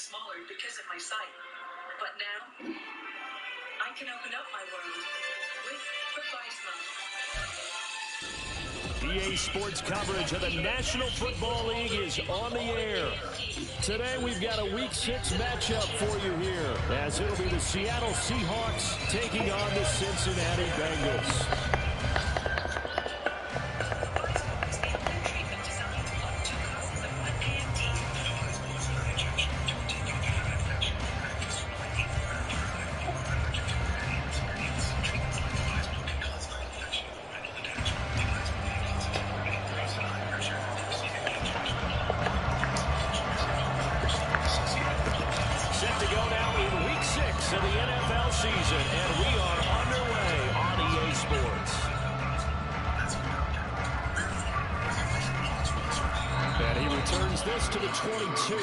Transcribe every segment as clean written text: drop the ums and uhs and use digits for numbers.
smaller because of my sight. But now, I can open up my world with EA Sports coverage of the National Football League is on the air. Today we've got a Week 6 matchup for you here, as it'll be the Seattle Seahawks taking on the Cincinnati Bengals. Set to go now in Week 6 of the NFL season, and we are underway on EA Sports. And he returns this to the 22.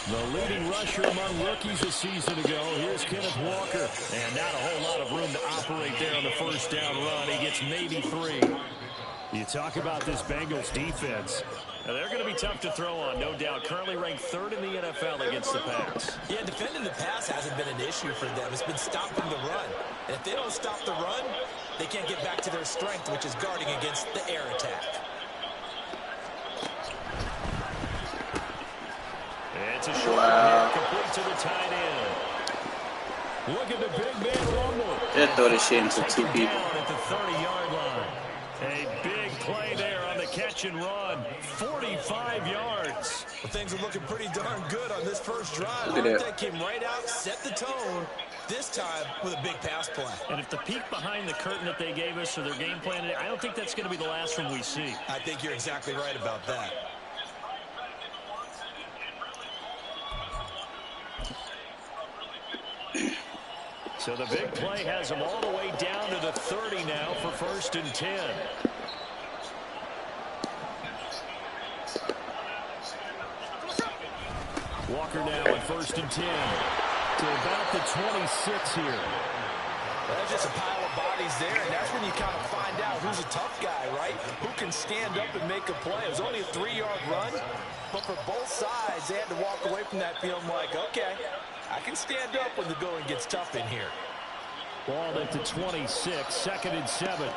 The leading rusher among rookies a season ago. Here's Kenneth Walker. And not a whole lot of room to operate there on the first down run. He gets maybe 3. You talk about this Bengals defense. Now, they're going to be tough to throw on, no doubt. Currently ranked 3rd in the NFL against the pass. Yeah, defending the pass hasn't been an issue for them. It's been stopping the run. And if they don't stop the run, they can't get back to their strength, which is guarding against the air attack. It's a short one, complete to the tight end. Look at the big man rumble. Just throw this shit into 2 people. At the 30-yard line. A big play there on the catch and run. 45 yards. Well, things are looking pretty darn good on this first drive. Look at that. Came right out, set the tone, this time with a big pass play. And if the peek behind the curtain that they gave us or their game plan, I don't think that's going to be the last one we see. I think you're exactly right about that. So the big play has them all the way down to the 30 now for 1st and 10. Walker now at 1st and 10 to about the 26 here. There's just a pile of bodies there, and that's when you kind of find out who's a tough guy, right? Who can stand up and make a play. It was only a 3-yard run, but for both sides, they had to walk away from that feeling like, okay, I can stand up when the going gets tough in here. Ball at the 26, 2nd and 7.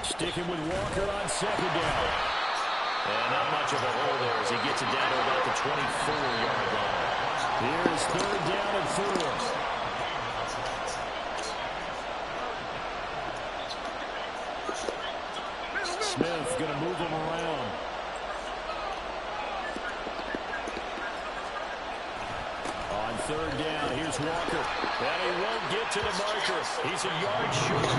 Sticking with Walker on 2nd down. And not much of a hole there as he gets it down to about the 24-yard line. Here's 3rd down and 4. Smith going to move him around. On 3rd down, here's Walker. And he won't get to the marker. He's a yard short.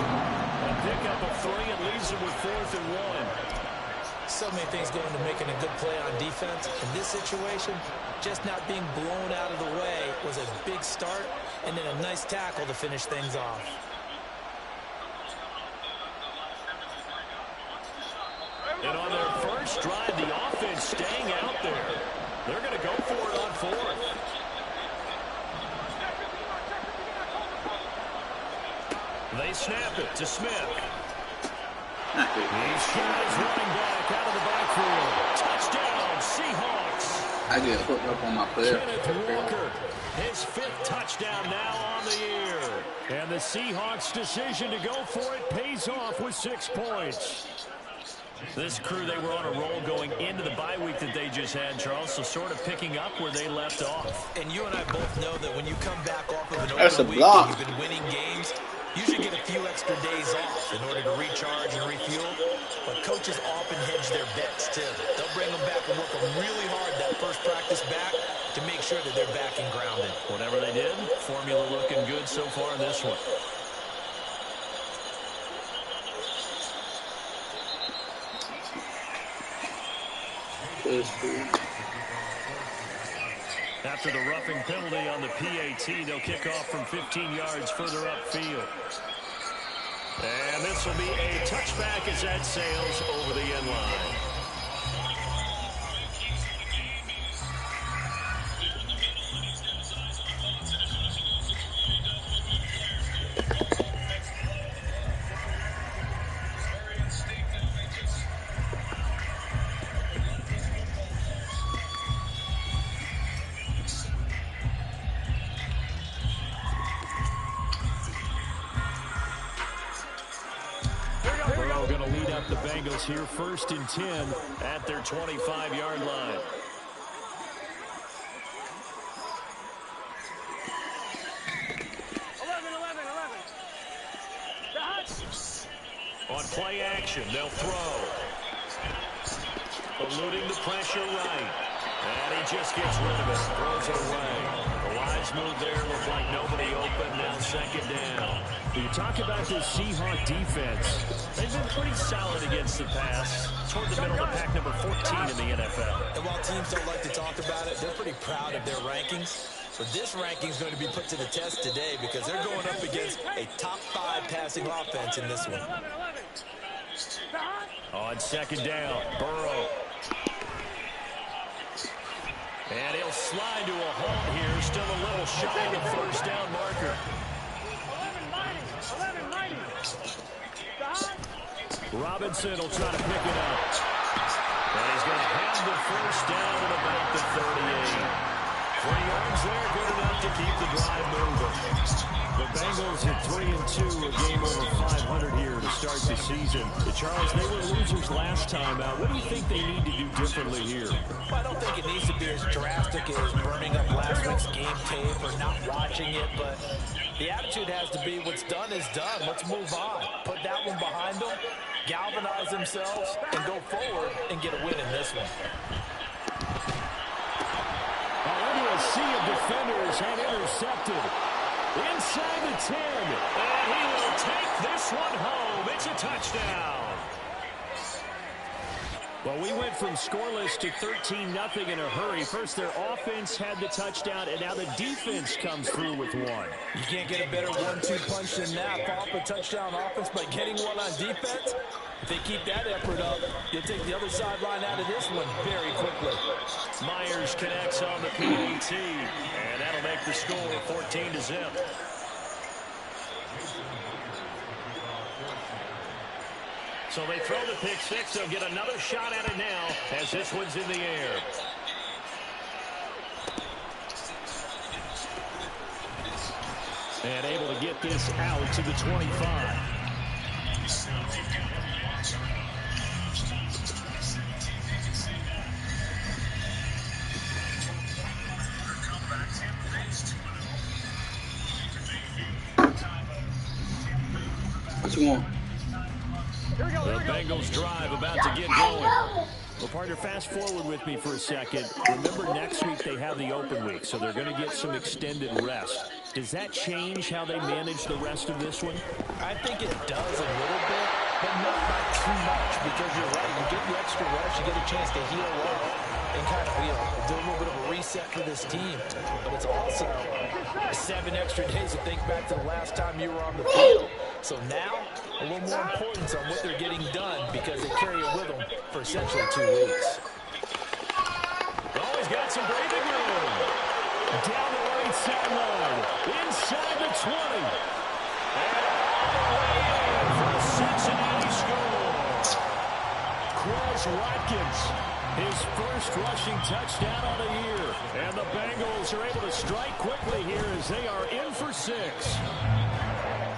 A pickup of 3 and leaves him with 4th and 1. So many things go into making a good play on defense. In this situation, just not being blown out of the way was a big start, and then a nice tackle to finish things off. And on their first drive, the offense staying out there. They're going to go for it on 4th. They snap it to Smith. He shies running back out of the backfield. Touchdown, Seahawks. I get hooked up on my player. Kenneth Walker, his 5th touchdown now on the year. And the Seahawks' decision to go for it pays off with 6 points. This crew, they were on a roll going into the bye week that they just had, Charles, so sort of picking up where they left off. And you and I both know that when you come back off of an That's open a week block. and you've been winning games, you should get a few extra days off in order to recharge and refuel. But coaches often hedge their bets, too. They'll bring them back and work them really hard that first practice back to make sure that they're back and grounded. Whatever they did, formula looking good so far in this one. After the roughing penalty on the PAT, they'll kick off from 15 yards further upfield. And this will be a touchback as that sails over the end line. The Bengals here 1st and 10 at their 25-yard line. On play action, they'll throw. Eluding the pressure right. And he just gets rid of it. Throws it away. The lines move there. Look like nobody open. Now 2nd down. You talk about this Seahawk defense. They've been pretty solid against the pass. Toward the middle of the pack, number 14 in the NFL. And while teams don't like to talk about it, they're pretty proud of their rankings. But this ranking is going to be put to the test today because they're going up against a top 5 passing offense in this one. On 2nd down, Burrow. And he'll slide to a halt here. Still a little shy of the 1st down marker. Robinson will try to pick it up. And he's going to have the 1st down at about the 38. 3 yards there, good enough to keep the drive moving. The Bengals at 3-2, a game over 500 here to start the season. Charles, they were losers last time out. What do you think they need to do differently here? Well, I don't think it needs to be as drastic as burning up last week's game tape or not watching it, but the attitude has to be what's done is done. Let's move on. Put that one behind them, galvanize themselves, and go forward and get a win in this one. A sea of defenders had intercepted. Inside the 10. And he will take this one home. It's a touchdown. Well, we went from scoreless to 13-0 in a hurry. First, their offense had the touchdown, and now the defense comes through with one. You can't get a better 1-2 punch than that. Pop a touchdown offense by getting one on defense. If they keep that effort up, you'll take the other sideline out of this one very quickly. Myers connects on the PAT, and that'll make the score 14-0. So they throw the pick six. They'll get another shot at it now as this one's in the air. And able to get this out to the 25. What you want? The Bengals drive about to get going. Well, partner, fast forward with me for a second. Remember, next week they have the open week, so they're going to get some extended rest. Does that change how they manage the rest of this one? I think it does a little bit, but not by too much, because you're right. You get the extra rest, you get a chance to heal up and kind of do a little bit of a reset for this team. But it's also 7 extra days to think back to the last time you were on the field. So now, a little more importance on what they're getting done because they carry it with them for essentially 2 weeks. Oh, he's got some breathing room. Down the right sideline. Inside the 20. And all the way in for a Cincinnati score. Quez Watkins, his first rushing touchdown of the year. And the Bengals are able to strike quickly here as they are in for 6.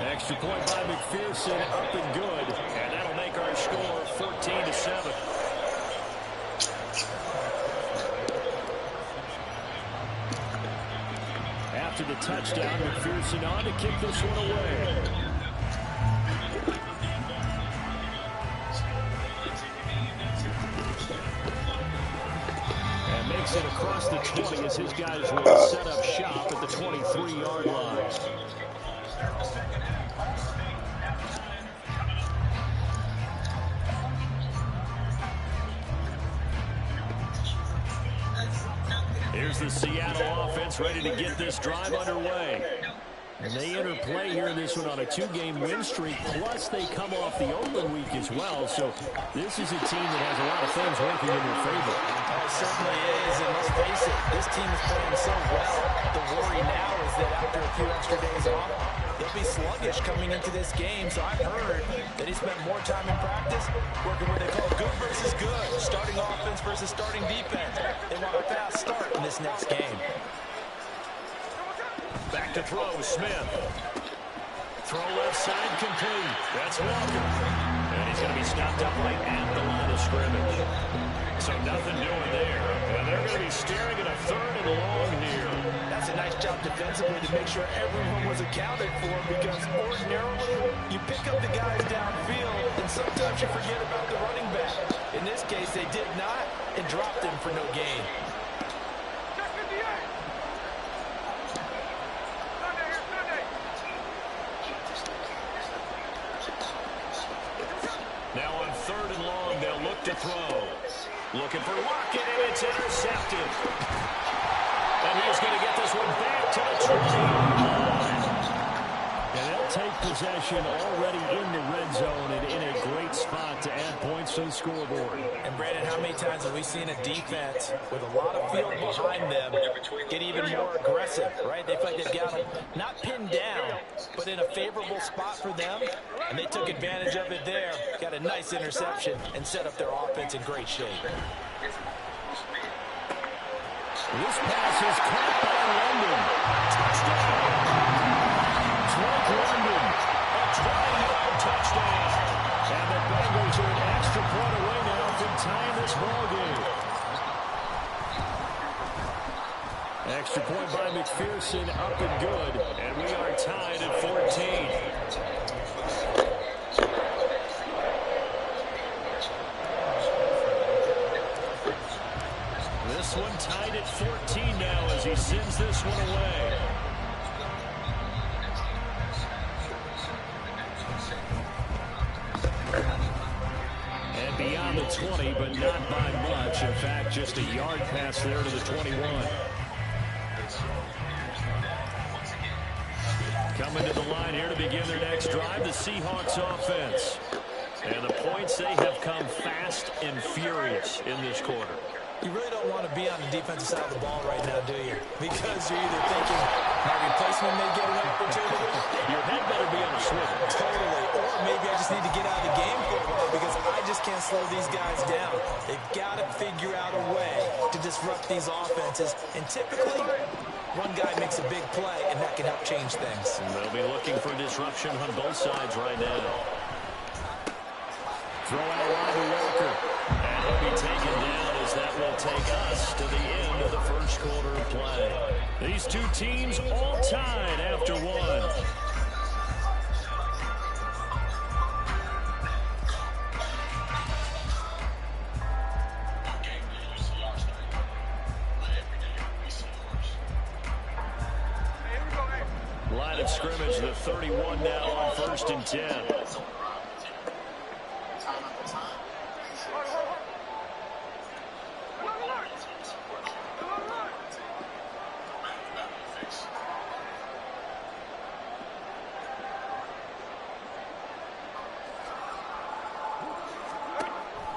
Extra point by McPherson, up and good. And that'll make our score 14-7. After the touchdown, McPherson on to kick this one away. And makes it across the 20 as his guys will set up shop at the 23-yard line. Here's the Seattle offense ready to get this drive underway. And they enter play here in this one on a 2-game win streak, plus they come off the Oakland week as well. So this is a team that has a lot of things working in their favor. It certainly is, and let's face it, this team is playing so well. The worry now is that after a few extra days off, they'll be sluggish coming into this game. So I've heard that he spent more time in practice working what they call good versus good, starting offense versus starting defense. They want a fast start in this next game. Back to throw, Smith. Throw left side complete. That's Walker. And he's going to be stopped up right at the line of scrimmage. So nothing doing there. And they're going to be staring at a 3rd and long here. That's a nice job defensively to make sure everyone was accounted for, because ordinarily you pick up the guys downfield and sometimes you forget about the running back. In this case, they did not and dropped him for no gain. Now on 3rd and long, they'll look to throw. Looking for Lockett, and it's intercepted. And he's going to get this one back to the 20. And they'll take possession already in the red zone and in a great spot to add points to the scoreboard. And Brandon, how many times have we seen a defense with a lot of field behind them get even more aggressive, right? They feel like they've got them not pinned down, but in a favorable spot for them, and they took advantage of it there. Got a nice interception and set up their offense in great shape. This pass is caught by London. Touchdown! Drake London, a 20-yard touchdown. And the Bengals are an extra point away now from tying this ballgame. Extra point by McPherson, up and good. And we are tied at 14. This one tied at 14 now as he sends this one away. And beyond the 20, but not by much. In fact, just a yard pass there to the 21. Coming to the line here to begin their next drive, the Seahawks offense. And the points, they have come fast and furious in this quarter. You really don't want to be on the defensive side of the ball right now, do you? Because you're either thinking my replacement may get an opportunity. Your head better be on a swivel. Totally. Or maybe I just need to get out of the game for a while because I just can't slow these guys down. They've got to figure out a way to disrupt these offenses. And typically, one guy makes a big play, and that can help change things. And they'll be looking for disruption on both sides right now. Throw out wide to Walker. And he'll be taken down as that will take us to the end of the first quarter of play. These two teams all tied after one. Line of scrimmage, the 31 now on 1st and 10.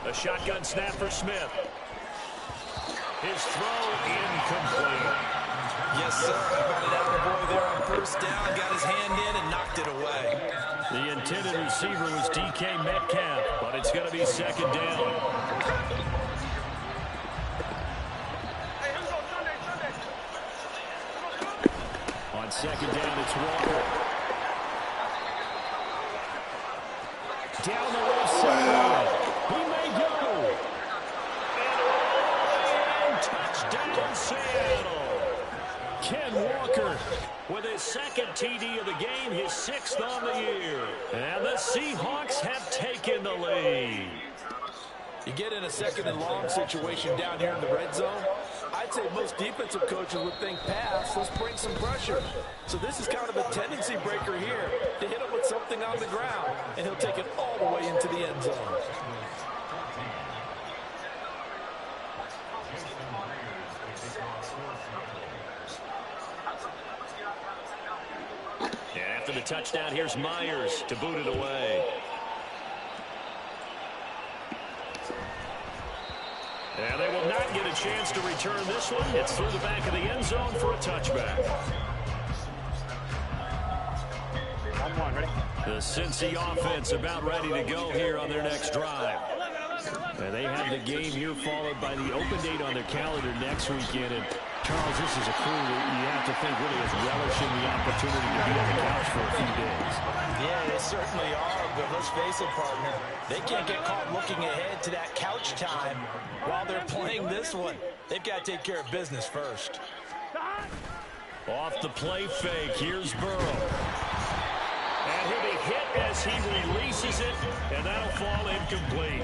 A shotgun snap for Smith. His throw incomplete. Yes, sir. Got it out of the boy there on 1st down. Got his hand in and knocked it away. The intended receiver was DK Metcalf, but it's going to be 2nd down. On 2nd down, it's Walker. Down the left side. He may go. And touchdown, Seattle. Ken Walker with his second TD of the game, his 6th on the year. And the Seahawks have taken the lead. You get in a 2nd and long situation down here in the red zone. I'd say most defensive coaches would think pass, let's bring some pressure. So this is kind of a tendency breaker here to hit him with something on the ground, and he'll take it all the way into the end zone. And after the touchdown, here's Myers to boot it away. And they will not get a chance to return this one. It's through the back of the end zone for a touchback. 1-1, ready? The Cincy offense about ready to go here on their next drive. And they have the game here followed by the open date on their calendar next weekend. And Charles, this is a crew that you have to think really is relishing the opportunity to be on the couch for a few days. Yeah, they certainly are, but let's face it, partner. They can't get caught looking ahead to that couch time while they're playing this one. They've got to take care of business first. Off the play fake, here's Burrow. And he'll be hit as he releases it, and that'll fall incomplete.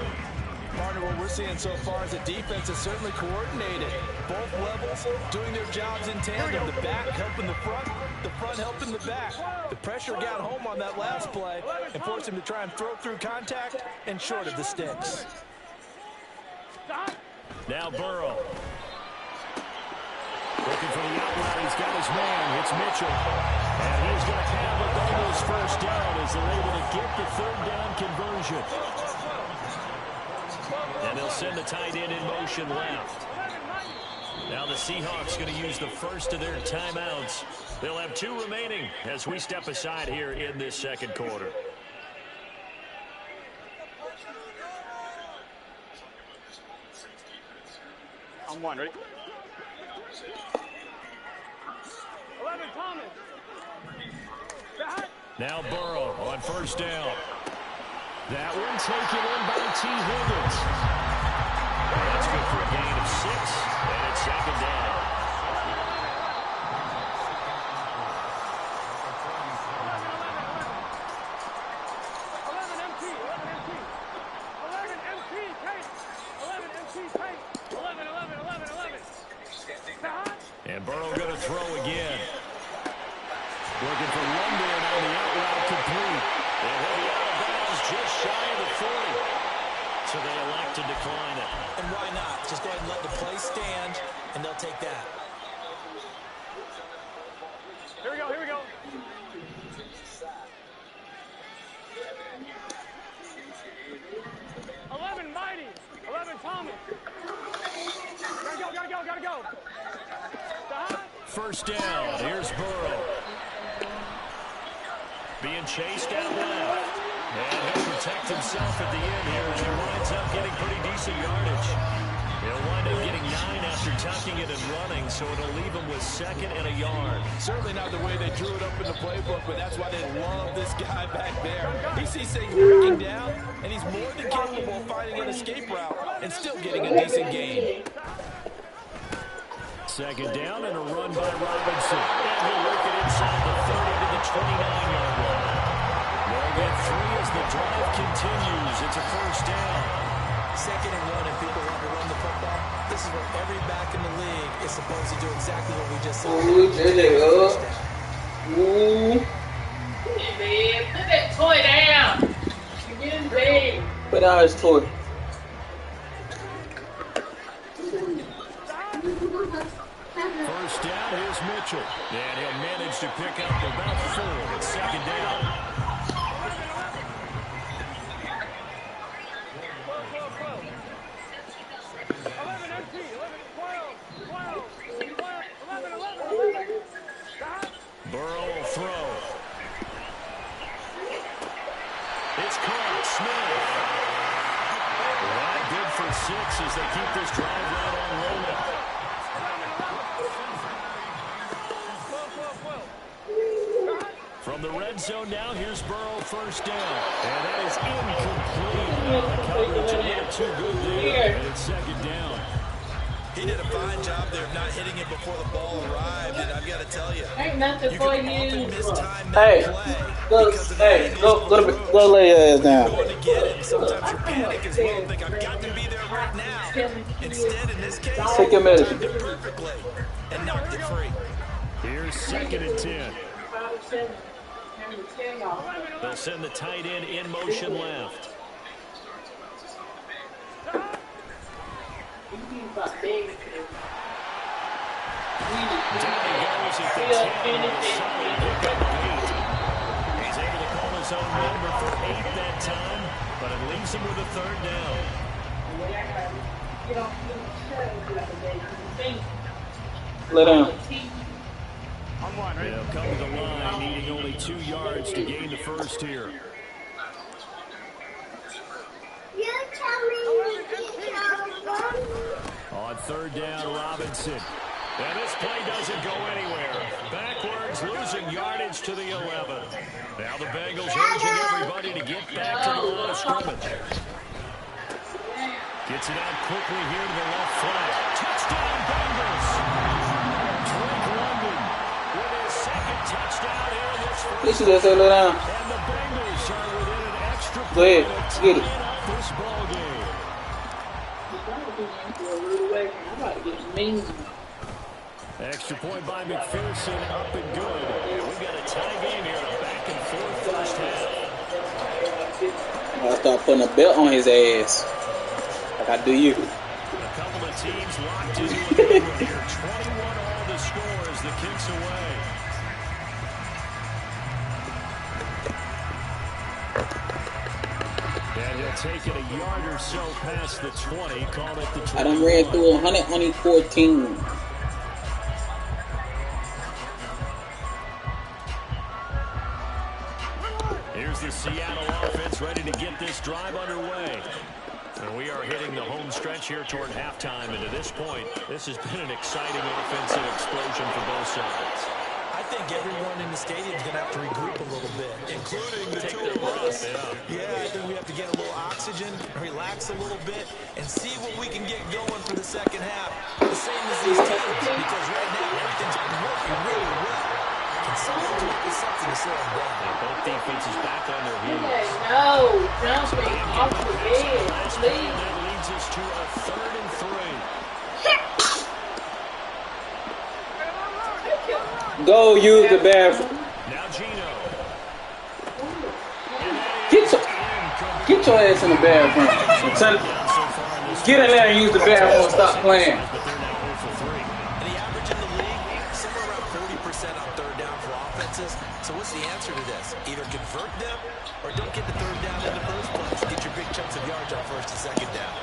Partner, what we're seeing so far is the defense is certainly coordinated. Both levels doing their jobs in tandem. The back helping the front helping the back. The pressure got home on that last play and forced him to try and throw through contact and short of the sticks. Now Burrow. Looking for the outlet. He's got his man. It's Mitchell. And he's going to have a bonus first down as they're able to get the 3rd down conversion. And they'll send the tight end in motion left. Now the Seahawks going to use the first of their timeouts. They'll have 2 remaining as we step aside here in this 2nd quarter. On 1, ready? 11, Thomas. Now Burrow on first down. That one taken in by T. Higgins. That's good for a gain of 6, and it's 2nd down. And Burrow going to throw again. Looking for London on the out route complete. And he'll be out of bounds just shy of the 40. So they elect to decline it. And why not? Just go ahead and let the play stand, and they'll take that. Here we go, here we go. Mighty. 11, Thomas. Gotta go. First down. Here's Burrow. Being chased out left. And he'll protect himself at the end here as he winds up getting pretty decent yardage. He'll wind up getting 9 after tucking it and running, so it'll leave him with 2nd and a yard. Certainly not the way they drew it up in the playbook, but that's why they love this guy back there. He sees things breaking down, and he's more than capable of finding an escape route and still getting a decent gain. 2nd down and a run by Robinson. And he'll work it inside the 30 to the 29-yard line. They'll get 3 as the drive continues. It's a first down. 2nd and 1, and people want to run the football. This is where every back in the league is supposed to do exactly what we just said. Ooh, there they go. Ooh. Man, put that toy down. You're getting big. Put out his toy. First down, here's Mitchell. And he'll manage to pick up about 4. It's 2nd down. Burrow will throw. It's caught. Smith. Well, good for 6 as they keep this drive right on rolling. From the red zone now, here's Burrow first down. And that is incomplete. The coverage a little too good there. And it's 2nd down. He did a fine job there of not hitting it before the ball arrived, and I've got to tell you, Ain't nothing you for can you. often mistime that Hey, play go, because of the angles of approach. go lay your ass down. Going to get it, and sometimes your panic as well, think I've got to be there right now. Instead, in this case, Take your medicine. timed it perfectly and knocked it free. Here's 2nd and 10. They'll send the tight end in motion left. Down he goes at the 10 with a solid pickup of 8. He's able to call his own number for 8 that time, but it leaves him with a 3rd down. Lay down. On one, ready? They'll come to the line, needing only 2 yards to gain the first here. On 3rd down, Robinson. And this play doesn't go anywhere. Backwards, losing yardage to the 11. Now the Bengals urging everybody to get back to the line of scrimmage. Gets it out quickly here to the left flank. Touchdown, Bengals! Drake London with his 2nd touchdown here in this first. You should just say lay down. And the Bengals are within an extra Go ahead, point get of it. tying up this ball game. Extra point by McPherson, up and good. And we've got a tie game here, a back and forth first half. I'll start putting a belt on his ass. Like I do you. A couple of teams locked into a game here. 21 all the score as the kicks away. And he'll take it a yard or so past the 20, calling it the 20. I done ran through 100, only 14. Here's the Seattle offense ready to get this drive underway. And we are hitting the home stretch here toward halftime. And to this point, this has been an exciting offensive explosion for both sides. I think everyone in the stadium is going to have to regroup a little bit, including the two of us. Yeah, I think we have to get a little oxygen, relax a little bit, and see what we can get going for the second half. The same as these teams, because right now everything's been working really well. Can someone come up with something to slow them down? And both defenses back on their heels. No, jumping off the bed, And please. that leads us to a 3rd and 3. Go use the bathroom. Now Gino. Get your ass in the bathroom. Son, get in there and use the bathroom and stop playing. But they're now 0 for 3. And the average in the league, somewhere around 40% on 3rd down for offenses. So what's the answer to this? Either convert them or don't get the 3rd down in the first place. Get your big chunks of yards on 1st and 2nd down.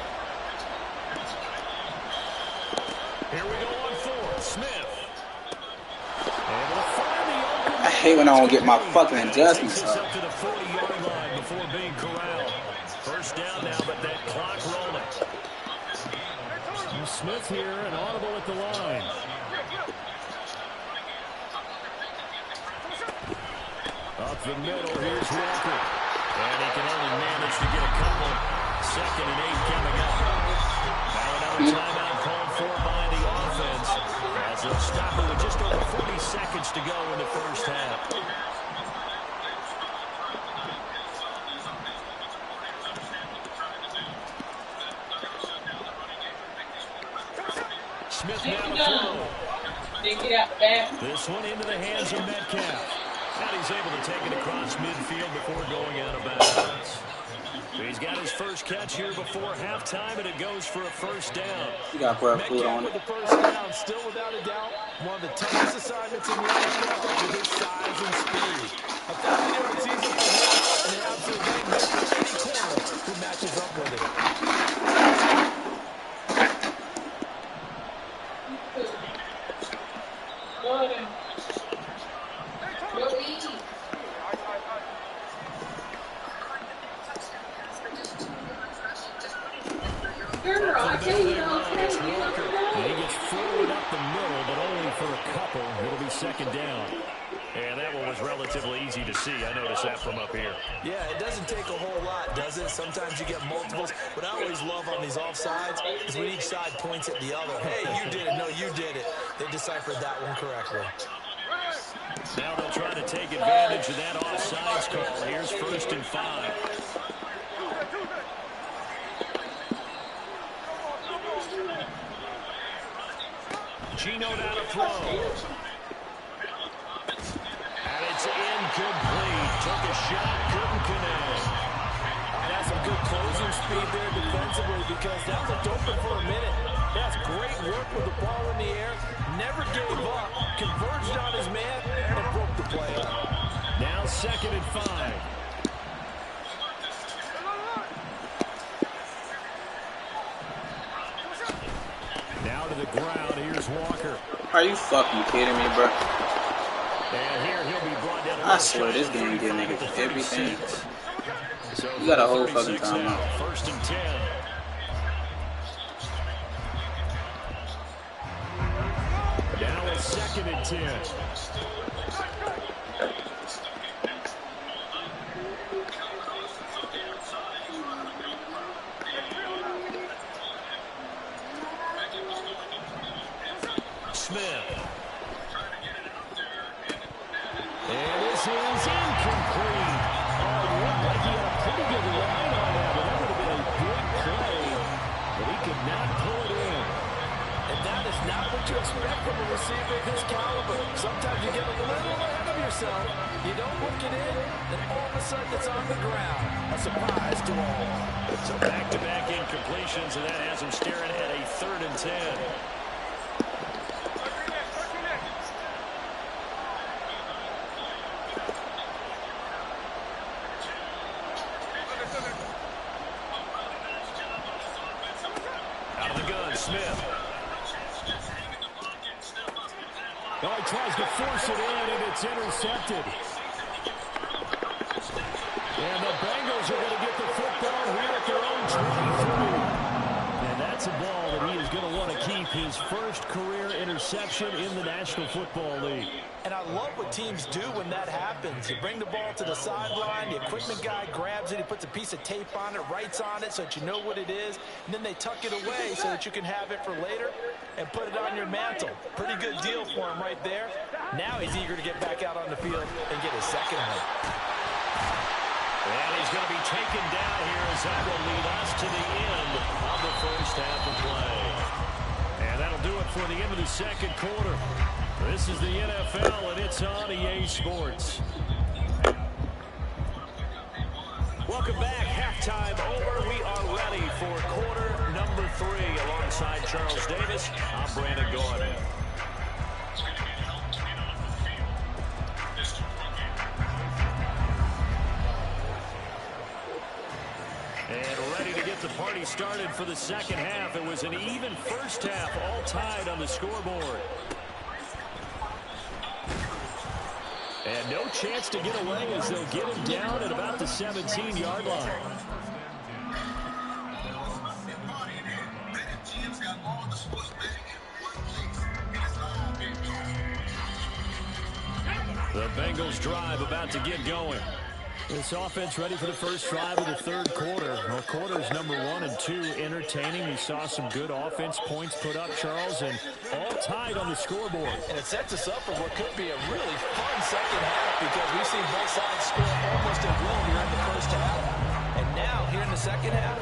Here we go on 4th. Smith. Able to find the open. I hate when I don't get my fucking adjustments Takes us up. up to the 40-yard line before being corralled. First down now, but that clock rolling. And Smith here, an audible at the line. Up the middle, here's Walker. And he can only manage to get a couple. 2nd and 8 coming up. Now another timeout called for by the offense. As they'll stop it with just over 40 seconds to go in the first half. Smith now to throw. This one into the hands of Metcalf. And he's able to take it across midfield before going out of bounds. He's got his first catch here before halftime, and it goes for a first down. You got breath food on Metcalf it. with the first down, still without a doubt, one of the toughest assignments in the NFL with his size and speed. A thoroughly different season for him, and an absolute nightmare for any corner who matches up with him. Girl, I tell you, And he gets forward up the middle, but only for a couple. It'll be 2nd down. And that one was relatively easy to see. I noticed that from up here. Yeah, it doesn't take a whole lot, does it? Sometimes you get multiples. What I always love on these offsides is when each side points at the other. Hey, you did it. No, you did it. They deciphered that one correctly. Now they'll try to take advantage of that offsides call. Here's 1st and 5. Gino down to throw. And it's incomplete. Took a shot, couldn't connect. That's some good closing speed there defensively because that looked open for a minute. That's great work with the ball in the air. Never gave up. Converged on his man and broke the play up. Now 2nd and 5. Now to the ground. Here's Walker. Are you fucking kidding me, bro? And here he'll be brought down. I swear this game give niggas everything. You got a whole fucking timeout. 1st and 10. Now it's 2nd and 10. Smith. And this is incomplete. Oh, it looked like he had a pretty good line on that, but that would have been a big play. But he could not pull it in. And that is not what you expect from a receiver of his caliber. Sometimes you get a little ahead of yourself. You don't look it in, and all of a sudden it's on the ground. A surprise to all. So back-to-back incompletions, and that has him staring at a 3rd and 10. Out of the gun, Smith. Oh, he tries to force it in, and it's intercepted. And the Bengals are going to get the football here at their own 23. And that's a ball that he is going to want to keep, his first career interception in the National Football League. And I love what teams do when that happens. You bring the ball to the sideline, the equipment guy grabs it, he puts a piece of tape on it, writes on it so that you know what it is, and then they tuck it away so that you can have it for later and put it on your mantle. Pretty good deal for him right there. Now he's eager to get back out on the field and get his second one. And he's going to be taken down here as that will lead us to the end of the first half of play. And that'll do it for the end of the second quarter. This is the NFL, and it's on EA Sports. Welcome back. Halftime over. We are ready for quarter number 3. Alongside Charles Davis, I'm Brandon Gordon. And ready to get the party started for the second half. It was an even first half, all tied on the scoreboard. And no chance to get away as they'll get him down at about the 17-yard line. The Bengals drive about to get going. This offense ready for the first drive of the third quarter. Well, quarters number 1 and 2 entertaining. We saw some good offense points put up, Charles, and all tied on the scoreboard. And it sets us up for what could be a really fun second half because we've seen both sides score almost at will here in the first half. And now, here in the second half,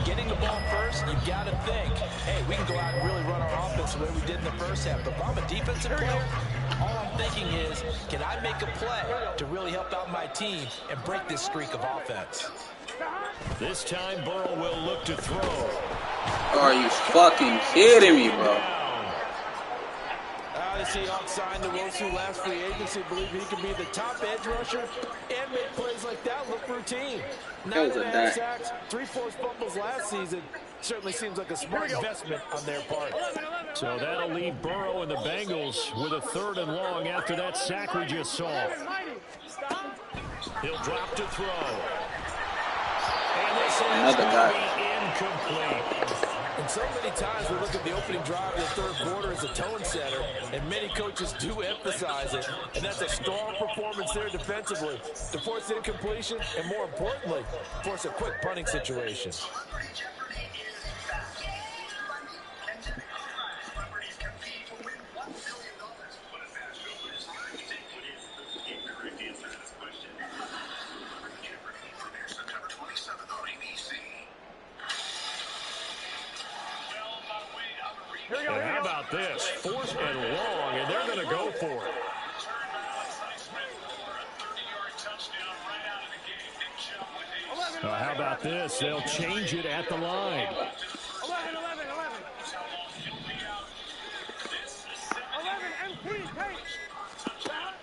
getting the ball first, you've got to think, hey, we can go out and really run our offense the way we did in the first half. But if I'm a defensive player, all I'm thinking is, can I make a play to really help out my team and break this streak of offense? This time, Burrow will look to throw. Are you fucking kidding me, bro? They see outside the Wilson last free agency, believe he can be the top edge rusher and make plays like that look routine. 9.5 sacks, 3 forced fumbles last season. Certainly seems like a smart investment on their part. So that'll leave Burrow and the Bengals with a 3rd and long after that sack we just saw. He'll drop to throw. And this is going to be incomplete. And so many times we look at the opening drive of the third quarter as a tone setter, and many coaches do emphasize it, and that's a strong performance there defensively to force an incompletion and, more importantly, force a quick punting situation. And how about this? 4th and long, and they're going to go for it. How about this? They'll change it at the line.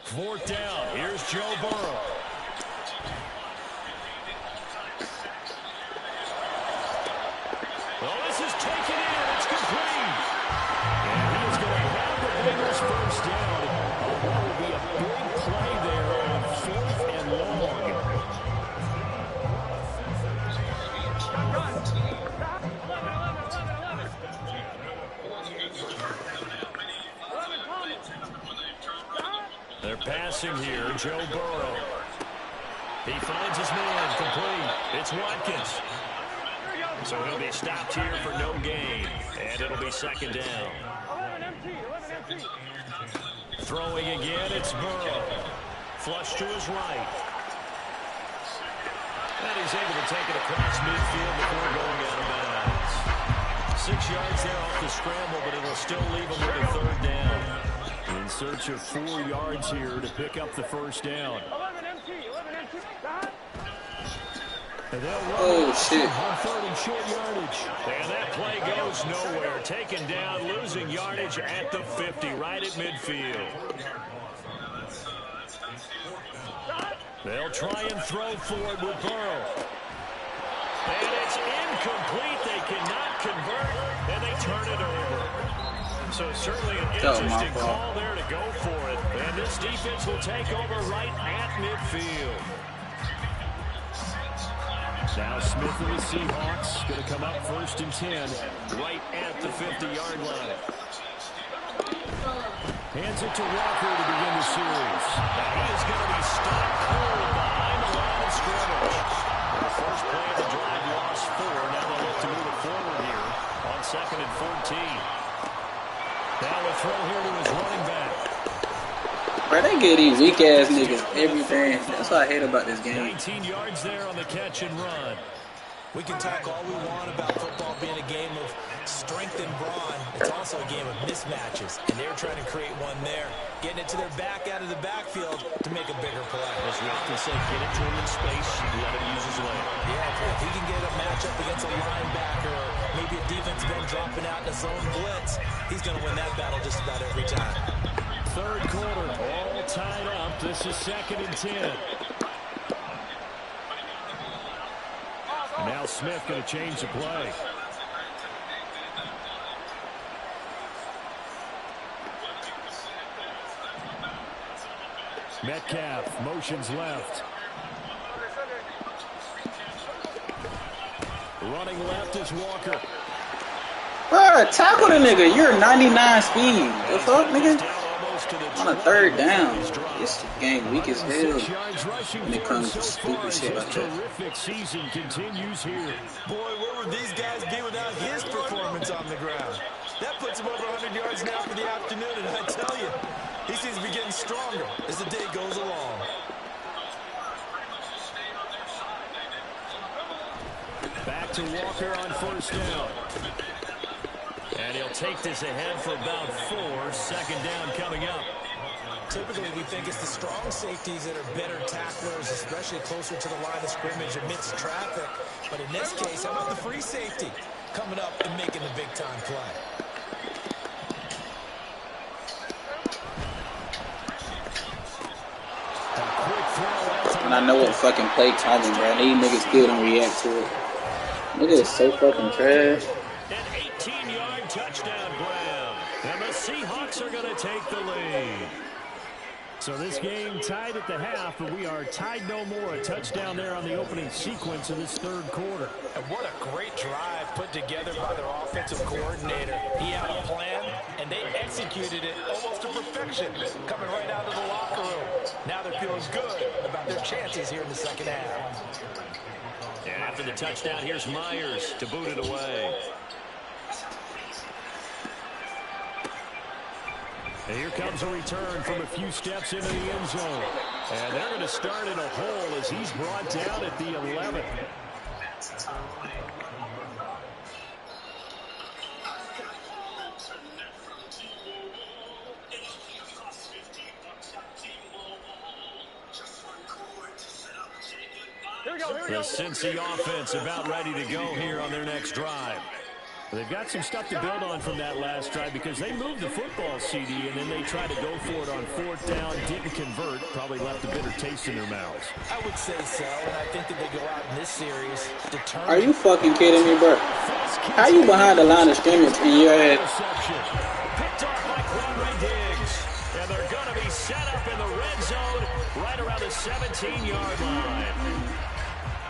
4th down. Here's Joe Burrow. Well, this is taken in. It's complete. And he is going to have the Bengals first down. That will be a big play there on 4th and long. They're passing here. Joe Burrow. He finds his man. Complete. It's Watkins. So he'll be stopped here for no gain. And it'll be 2nd down. Throwing again, it's Burrow. Flush to his right. And he's able to take it across midfield before going out of bounds. 6 yards there off the scramble, but it'll still leave him with a 3rd down. In search of 4 yards here to pick up the first down. Oh, shit. On 3rd and short yardage. And that play goes nowhere. Taken down, losing yardage at the 50, right at midfield. They'll try and throw forward with Burrow. And it's incomplete. They cannot convert, and they turn it over. So certainly an interesting call there to go for it. And this defense will take over right at midfield. Now Smith and the Seahawks going to come up 1st and 10 right at the 50-yard line. Hands it to Walker to begin the series. Now he is going to be stopped cold behind the line of scrimmage. The first play of the drive lost 4. Now they'll look to move it forward here on 2nd and 14. Now a throw here to his running back. Bro, they give these weak-ass niggas everything. That's what I hate about this game. 19 yards there on the catch and run. We can talk all we want about football being a game of strength and brawn. It's also a game of mismatches, and they're trying to create one there, getting it to their back out of the backfield to make a bigger play. As Watkins said, get it to him in space, let him use his leg. Yeah, if he can get a matchup against a linebacker or maybe a defensive end dropping out in a zone blitz, he's going to win that battle just about every time. 3rd quarter, all tied up. This is 2nd and 10. And now Smith going to change the play. Metcalf motions left. Running left is Walker. Bro, tackle the nigga. You're 99 speed. The fuck, nigga? On a 3rd down. This game weak as hell when it comes to stupid shit like that. Terrific season continues here. Boy, where would these guys be without his performance on the ground? That puts him over 100 yards now for the afternoon, and I tell you, he seems to be getting stronger as the day goes along. Back to Walker on 1st down. And he'll take this ahead for about 4. 2nd down coming up. Typically, we think it's the strong safeties that are better tacklers, especially closer to the line of scrimmage amidst traffic. But in this case, how about the free safety coming up and making the big-time play? And I know what fucking play calling, bro. These niggas still don't react to it. Nigga is so fucking trash. An 18-yard touchdown grab. And the Seahawks are going to take the lead. So this game tied at the half, but we are tied no more. A touchdown there on the opening sequence of this third quarter. And what a great drive put together by their offensive coordinator. He had a plan, and they executed it almost to perfection, coming right out of the locker room. Now they're feeling good about their chances here in the second half. And after the touchdown, here's Myers to boot it away. And here comes a return from a few steps into the end zone. And they're going to start in a hole as he's brought down at the 11. The Cincy offense about ready to go here on their next drive. They've got some stuff to build on from that last drive because they moved the football, CD, and then they tried to go for it on fourth down, didn't convert, probably left a bitter taste in their mouths. I would say so, and I think that they go out in this series determined. Are you fucking kidding me, bro? How you behind the line of scrimmage and you're at... Picked off by Quadri Diggs, and they're going to be set up in the red zone right around the 17-yard line.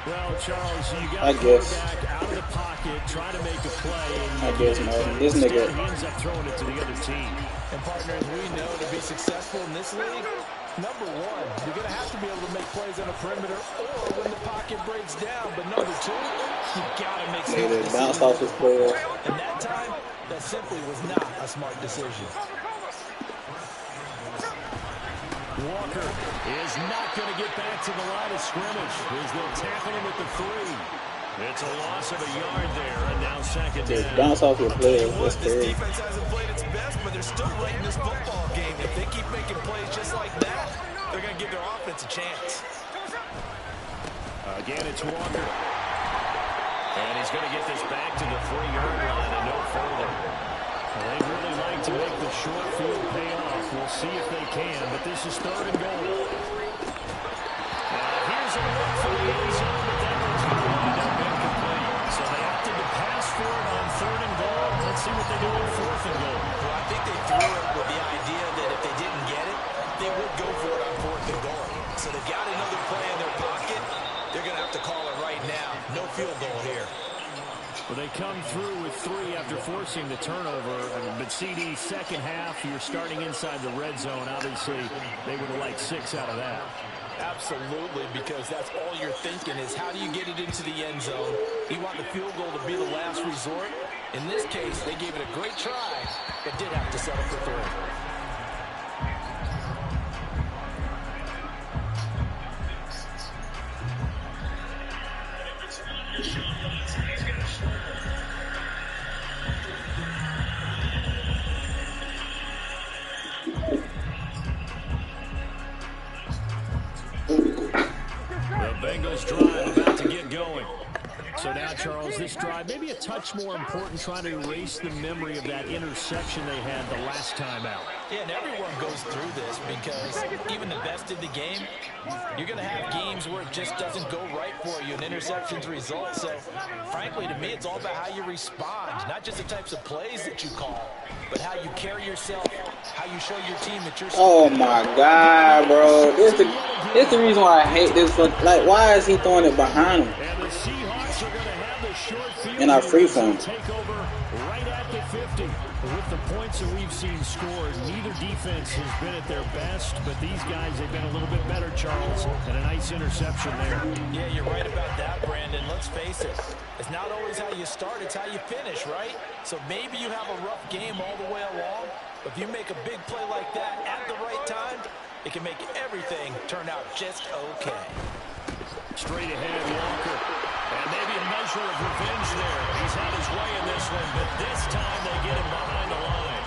Well, Charles, you got the quarterback out of the pocket, trying to make a play. I guess, man. This nigga ends up throwing it to the other team. And partners, we know to be successful in this league, number one, you're going to have to be able to make plays on the perimeter or when the pocket breaks down. But number two, you got to make some decisions. Bounce off his player. And that time, that simply was not a smart decision. Walker is not going to get back to the line of scrimmage as they'll tackle him at the 3. It's a loss of a yard there, and now second down. Just bounce off your player. That's This crazy. defense hasn't played its best, but they're still right in this football game. If they keep making plays just like that, they're going to give their offense a chance. Again, it's Walker. And he's going to get this back to the 3-yard line and no further. Well, they'd really like to make the short field pay off. We'll see if they can, but this is 3rd and goal. Here's a look for the end zone, but that one's going to wind up incomplete. So they opted to pass for it on 3rd and goal. Let's see what they do on 4th and goal. Well, I think they threw it with the idea that if they didn't get it, they would go for it on 4th and goal. So they've got another play in their pocket. They're going to have to call it right now. No field goal here. Well, they come through with 3 after forcing the turnover. But CD, second half, you're starting inside the red zone. Obviously, they would have liked 6 out of that. Absolutely, because that's all you're thinking is how do you get it into the end zone? You want the field goal to be the last resort. In this case, they gave it a great try, but did have to settle for 3. Bengals drive about to get going. So now, Charles, this drive maybe a touch more important, trying to erase the memory of that interception they had the last time out. Yeah, and everyone goes through this because even the best in the game, you're going to have games where it just doesn't go right for you, and interceptions result. So, frankly, to me, it's all about how you respond, not just the types of plays that you call, but how you carry yourself, how you show your team that you're... Oh, my God, bro. This the reason why I hate this. Like, why is he throwing it behind him? And the Seahawks are going to have the short field in our free form. Take over right at the 50. With the points that we've seen scored, neither defense has been at their best, but these guys have been a little bit better, Charles, and a nice interception there. Yeah, you're right about that, Brandon. Let's face it. It's not always how you start, it's how you finish, right? So maybe you have a rough game all the way along, but if you make a big play like that at the right time, it can make everything turn out just okay. Straight ahead, Walker. And maybe a measure of revenge there. He's had his way in this one, but this time they get him behind the line.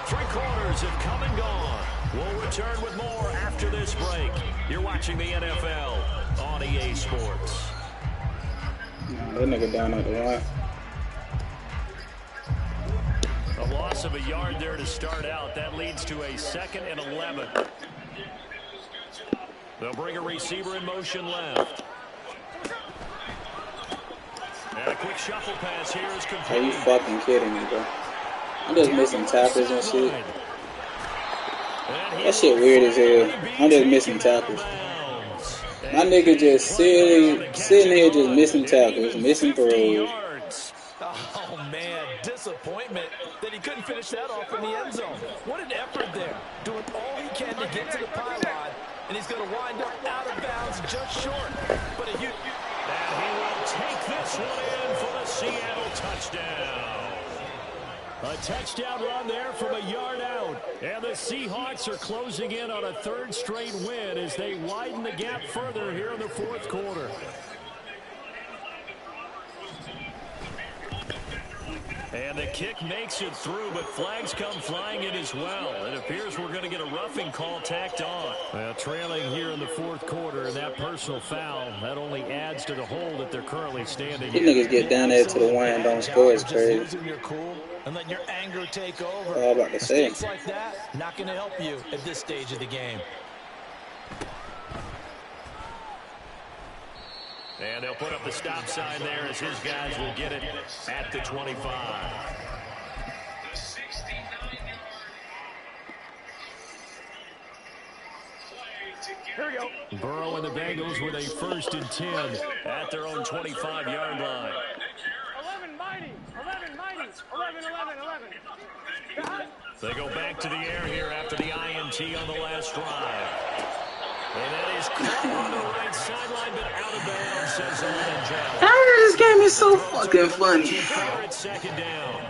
3 quarters have come and gone. We'll return with more after this break. You're watching the NFL on EA Sports. That nigga down at the line. A loss of a yard there to start out. That leads to a 2nd and 11. They'll bring a receiver in motion left. And a quick shuffle pass here is complete. Are you fucking kidding me, bro? I'm just missing tackles and shit. And That shit weird as hell. I'm just missing tackles. My nigga just sitting here just missing tackles, missing throws. Oh, man, disappointment that he couldn't finish that off in the end zone. What an effort there, doing all he can to get to the pylon, and he's going to wind up out of bounds just short. But a huge... And he will take this one in for the Seattle touchdown. A touchdown run there from a yard out. And the Seahawks are closing in on a third straight win as they widen the gap further here in the fourth quarter. And the kick makes it through, but flags come flying in as well. It appears we're going to get a roughing call tacked on. Well, trailing here in the fourth quarter, and that personal foul, that only adds to the hole that they're currently standing in. These niggas get down there to the one and don't score. It's crazy. Losing your cool and letting your anger take over. All about to say. Mistakes like that, not going to help you at this stage of the game. And they'll put up the stop sign there as his guys will get it at the 25. Here we go. Burrow and the Bengals with a 1st and 10 at their own 25-yard line. 11 mighty. 11 mighty. 11, 11, 11. They go back to the air here after the INT on the last drive. And that is caught on the right sideline, but out of bounds, says Allen Jones. This game is so fucking funny. Here at 2nd down.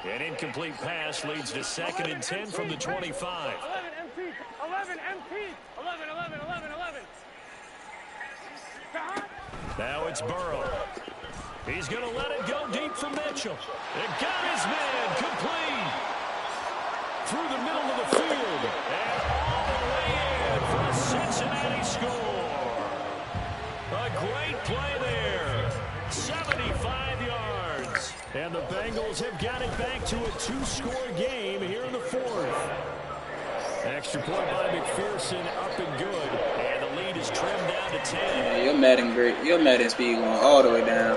An incomplete pass leads to 2nd and 10 from the 25. 11 MP. 11 MP. 11, 11, 11, 11. Now it's Burrow. He's going to let it go deep for Mitchell. It got his man complete. Through the middle of the field. And all the way in for a Cincinnati score. A great play there. 75 yards. And the Bengals have got it back to a 2-score game here in the 4th. Extra point by McPherson, up and good. And the lead is trimmed down to 10. Yeah, your Madden speed going all the way down.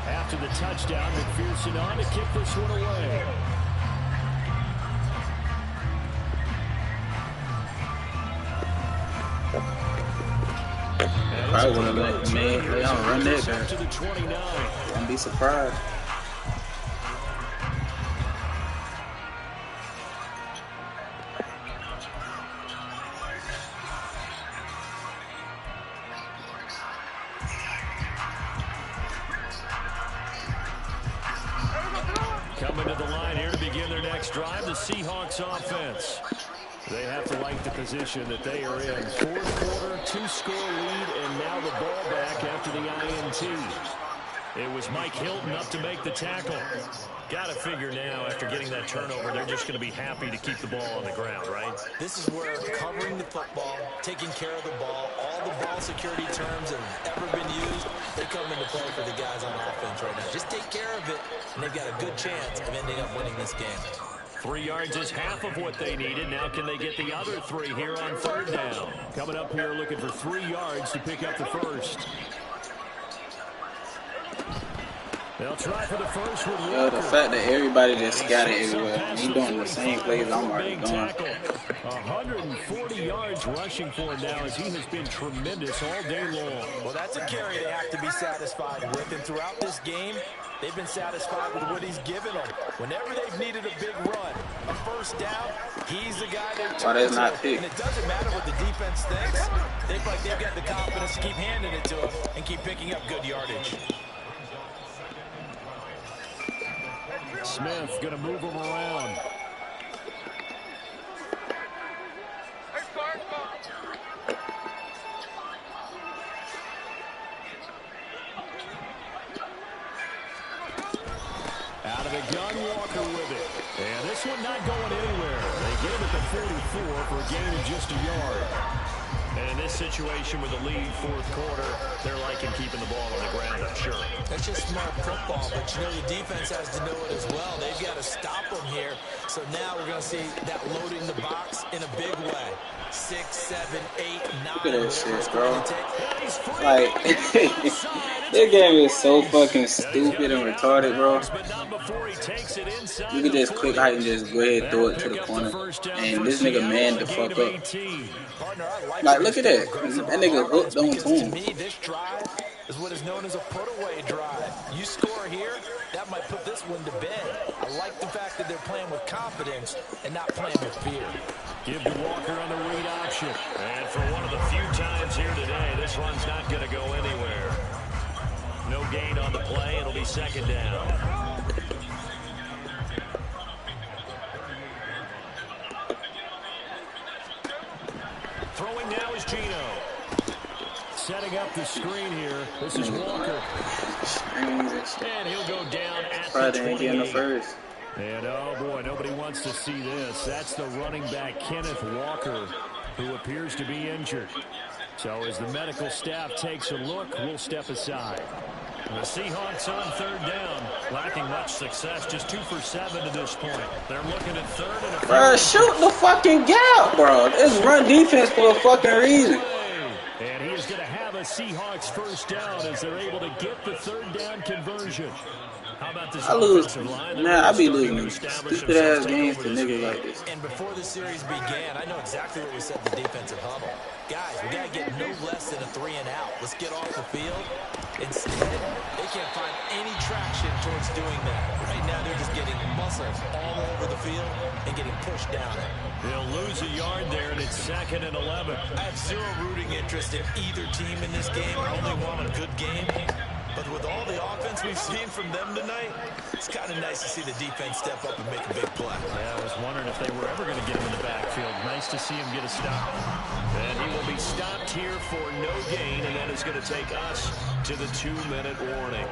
After the touchdown, McPherson on to kick this one away. Probably want to let me run that back. To the 29. Don't be surprised. Coming to the line here to begin their next drive, the Seahawks offense. They have to like the position that they are in. Fourth quarter, 2-score lead, and now the ball back after the INT. It was Mike Hilton up to make the tackle. Got to figure now, after getting that turnover, they're just going to be happy to keep the ball on the ground, right? This is where covering the football, taking care of the ball, all the ball security terms that have ever been used, they come into play for the guys on offense right now. Just take care of it, and they've got a good chance of ending up winning this game. 3 yards is half of what they needed. Now can they get the other 3 here on 3rd down? Coming up here looking for 3 yards to pick up the first. They'll try for the first with Yo, the fact that everybody just got it everywhere. He doing the same plays I'm already doing. 140 yards rushing for him now as he has been tremendous all day long. Well, that's a carry they have to be satisfied with. And throughout this game, they've been satisfied with what he's given them. Whenever they've needed a big run, a first down, he's the guy they turn to. And it doesn't matter what the defense thinks. They feel like they've got the confidence to keep handing it to him and keep picking up good yardage. Smith going to move him around. Out of the gun, Walker with it. And this one not going anywhere. They get him at the 44 for a gain of just a yard. And in this situation with the lead fourth quarter, they're liking keeping the ball on the ground, I'm sure. That's just smart football, but you know the defense has to know it as well. They've got to stop them here. So now we're going to see that loading the box in a big way. 6, 7, 8, 9. Look at that shit, bro. Like, this game is so fucking stupid and retarded, bro. You can just click height and just go ahead and throw it to the corner. And this nigga man the fuck up. Like, look at that. That nigga hooked on to him. To me, this drive is what is known as a put-away drive. You score here, that might put this one to bed. I like the fact that they're playing with confidence and not playing with fear. Give to Walker on the read option. And for one of the few times here today, this run's not going to go anywhere. No gain on the play. It'll be second down. Throwing now is Gino. Setting up the screen here. This is Walker. And he'll go down at the 28. And, oh, boy, nobody wants to see this. That's the running back, Kenneth Walker, who appears to be injured. So as the medical staff takes a look, we'll step aside. The Seahawks on third down, lacking much success, just 2 for 7 to this point. They're looking at third and a bro, shoot the fucking gap, bro. This run defense for a fucking reason. And he is going to have a Seahawks first down as they're able to get the third down conversion. How about this? I lose. Nah, I be losing stupid ass games to niggas like this. And before the series began, I know exactly what we said in the defensive huddle. Guys, we got to get no less than a 3 and out. Let's get off the field. Instead, they can't find any traction towards doing that. Right now, they're just getting muscles all over the field and getting pushed down it. They'll lose a yard there, and it's 2nd and 11. I have zero rooting interest in either team in this game. I only want a good game. But with all the offense we've seen from them tonight, it's kind of nice to see the defense step up and make a big play. Yeah, I was wondering if they were ever going to get him in the backfield. Nice to see him get a stop. And he will be stopped here for no gain, and that is going to take us to the 2-minute warning.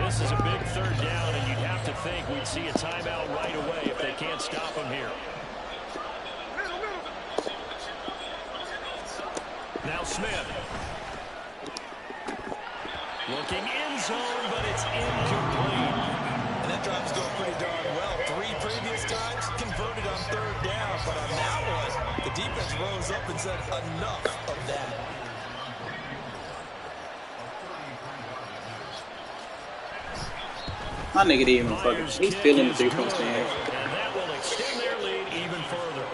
This is a big third down, and you'd have to think we'd see a timeout right away if they can't stop him here. Now Smith. Looking in zone, but it's incomplete. And that drive's going pretty darn well. 3 previous times converted on third down, but on that one, the defense rose up and said enough of that. My nigga didn't even fucking. He's feeling the 3-point stand. And that will extend their lead even further.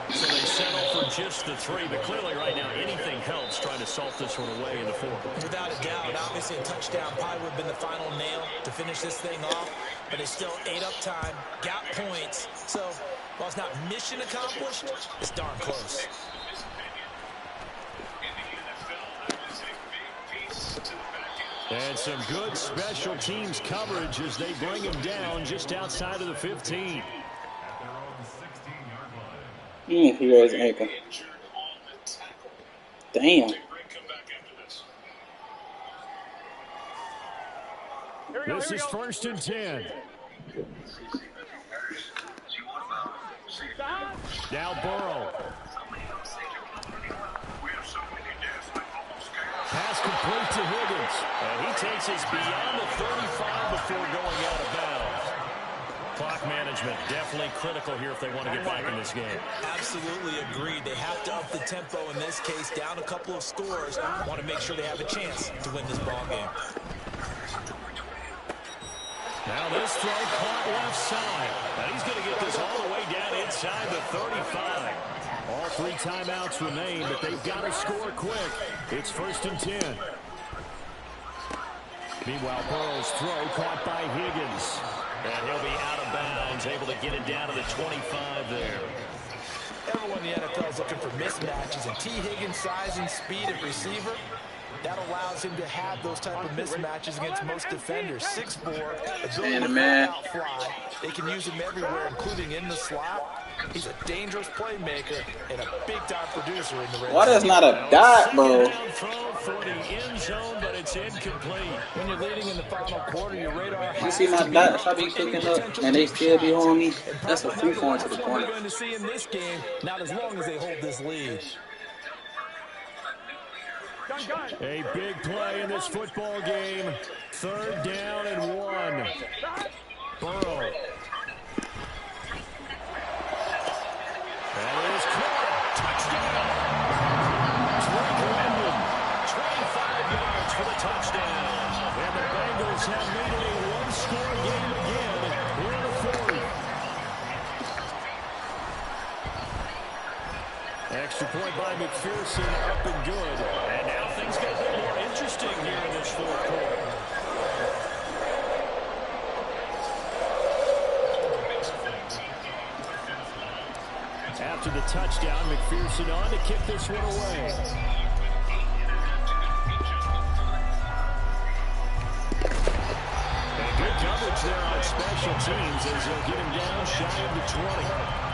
So they settle for just the 3, but clearly right now anything helps trying to salt this one away in the 4th. Without a doubt, obviously a touchdown probably would have been the final nail to finish this thing off, but it's still ate up time, got points, so while it's not mission accomplished, it's darn close. And some good special teams coverage as they bring him down just outside of the 15. He raised an ankle. Damn. This is 1st and 10. Now Burrow. Pass complete to Higgins. And he takes us beyond the 35 before going out of bounds. Clock management definitely critical here if they want to get back in this game. Absolutely agreed. They have to up the tempo in this case, down a couple of scores. Want to make sure they have a chance to win this ball game. Now this throw caught left side. And he's going to get this all the way down inside the 35. All 3 timeouts remain, but they've got to score quick. It's 1st and 10. Meanwhile, Burrow's throw caught by Higgins. And he'll be out of bounds, able to get it down to the 25 there. Everyone in the NFL is looking for mismatches, and T. Higgins' size and speed at receiver That allows him to have those type of mismatches against most defenders. 6'4", ability And to man, out fly. They can use him everywhere, including in the slot. He's a dangerous playmaker and a big-time producer in the red why zone. that's not a dot, bro? Down throw for the end zone, but it's incomplete. When you're leading in the final quarter, your radar You has see my to be dots I up be for any cooking up, potential and they deep still be shots. on me. And That's a probably free not the point to last the one we're corner. going to see in this game, not as long as they hold this lead. A big play in this football game. 3rd down and 1. Burrow. That is caught. Touchdown. Drake London. 25 yards for the touchdown. And the Bengals have made it a one-score game again here in the 4th. Extra point by McPherson, up and good. And now things get a bit more interesting here in this 4th quarter. After the touchdown, McPherson on to kick this one away. And good coverage there on special teams as they'll get him down shy of the 20.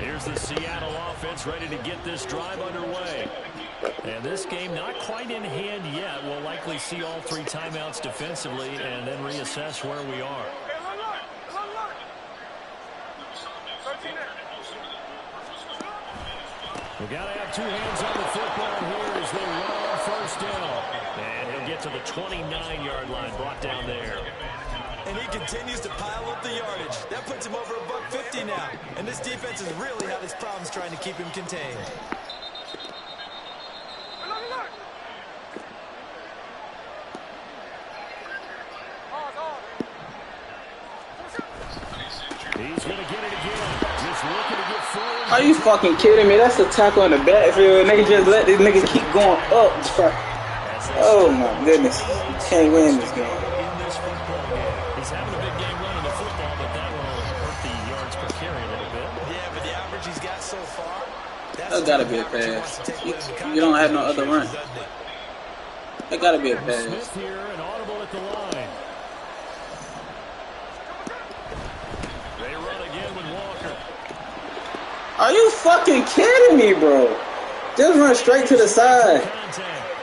Here's the Seattle offense ready to get this drive underway. And this game not quite in hand yet. We'll likely see all 3 timeouts defensively and then reassess where we are. We've got to have 2 hands on the football here as they run on 1st down. And he'll get to the 29-yard line, brought down there. And he continues to pile up the yardage. That puts him over $150 now. And this defense has really had its problems trying to keep him contained. He's going to get it again. Just looking to get forward. Are you fucking kidding me? That's a tackle in the backfield. Nigga just let this nigga keep going up, bro. Oh my goodness. Can't win this game. He's having a big game running the football, but that will hurt the yards per carry a little bit. Yeah, but the average he's got so far, That's gotta be a pass. You don't have no other run. That gotta be a pass. Smith here and audible at the line. They run again with Walker. Are you fucking kidding me, bro? Just run straight to the side.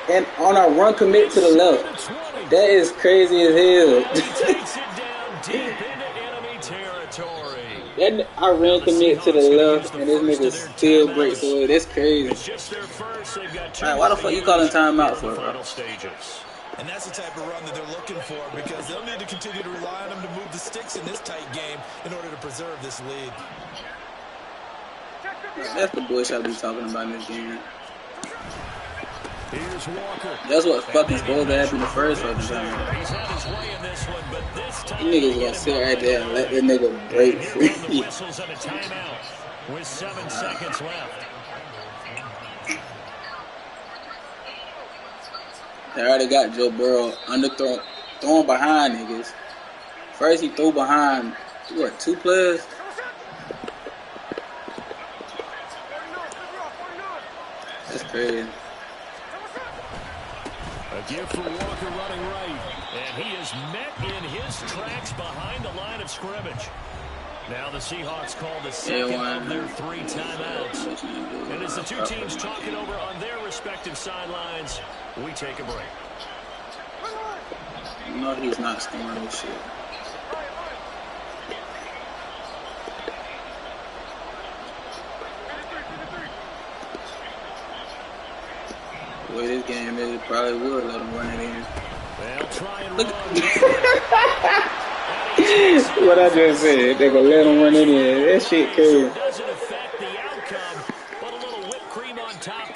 And on our run commit to the left. That is crazy as hell. Takes it down deep into enemy territory. That I ran commit to the left, and this nigga still breaks away. That's crazy. It's just their first. They've got 2. Alright, why the fuck you calling timeout for, bro? Final stages. And that's the type of run that they're looking for because they'll need to continue to rely on him to move the sticks in this tight game in order to preserve this lead. That's the bullshit I be talking about in this game. Here's Walker. That's what fucking supposed to happen the first fucking time. He's had his way in this one, but this time You niggas gonna sit right there and let the nigga break free. the whistles and a timeout with 7 seconds left. They already got Joe Burrow throwing behind niggas. First he threw behind, what, 2 players? That's crazy. A gift for Walker running right. And he is met in his tracks behind the line of scrimmage. Now the Seahawks call the second of their 3 timeouts. And as the 2 teams talking over on their respective sidelines, we take a break. No, he's not scoring this shit. The way this game is, it probably would let him run it in. They'll try and Look. run. What I just said, they gonna let him run it in. That shit crazy. Doesn't affect the outcome, but a little whipped cream on top.